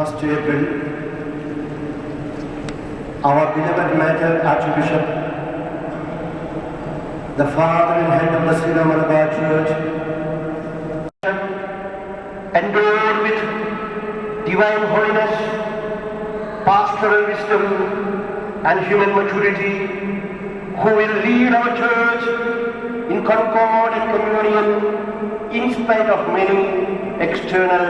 1st April, our beloved Major Archbishop, the Father and Head of the Syro Malabar Church, endowed with divine holiness, pastoral wisdom, and human maturity, who will lead our church in concord and communion in spite of many external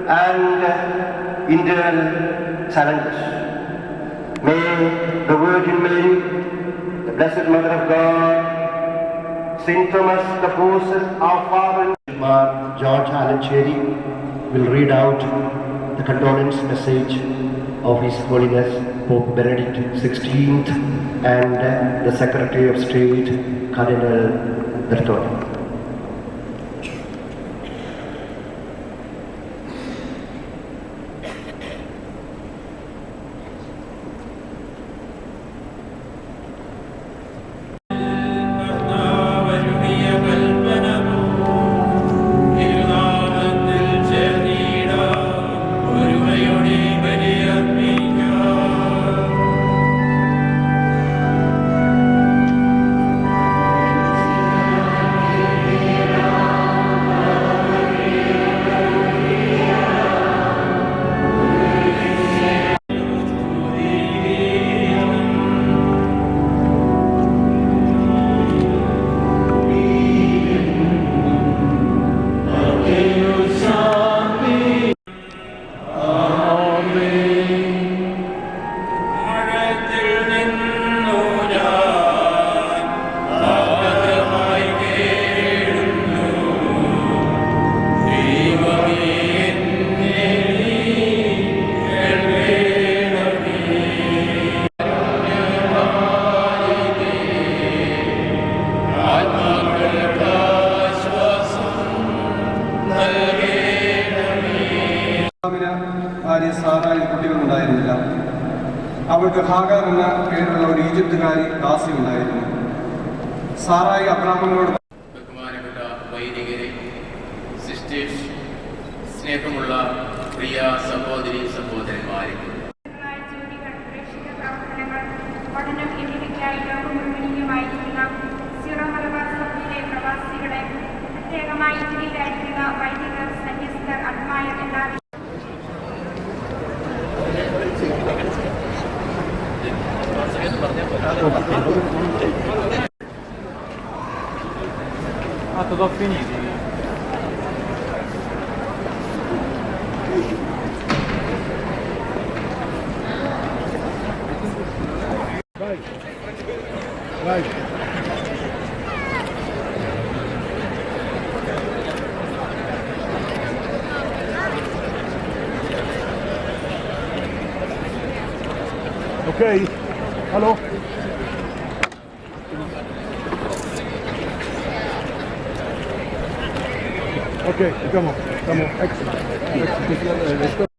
and internal challenges. May the Virgin Mary, the Blessed Mother of God, Saint Thomas the Apostle, our Father, George Alancheri will read out the condolence message of His Holiness Pope Benedict XVI and the Secretary of State, Cardinal Bertone. കുട്ടികളുണ്ടായിരുന്നില്ല. അവൾക്ക് ഹാഗർ എന്ന പേരുള്ള ഒരു ഈജിപ്തുകാരി ദാസി ഉണ്ടായിരുന്നു. സാറായി അബ്രാഹ്മണനോട് ബഹുമാനപ്പെട്ട വൈദികരെ, sisters, സ്നേഹമുള്ള പ്രിയ സഹോദരി സഹോദരന്മാരെ, പഠനം എന്നിവയ്ക്കായി ലോകം മുഴുവനുമായിരിക്കുന്ന സിറോ മലബാർ സഭയിലെ പ്രവാസികളെ, പ്രത്യേകമായി ഇറ്റലിയിലായിരിക്കുന്ന വൈദികർ, സന്യസ്തർ, ആത്മായർ എല്ലാവരും tutto finito. Vai. Vai. Ok? Hello? Ok, estamos, excellent.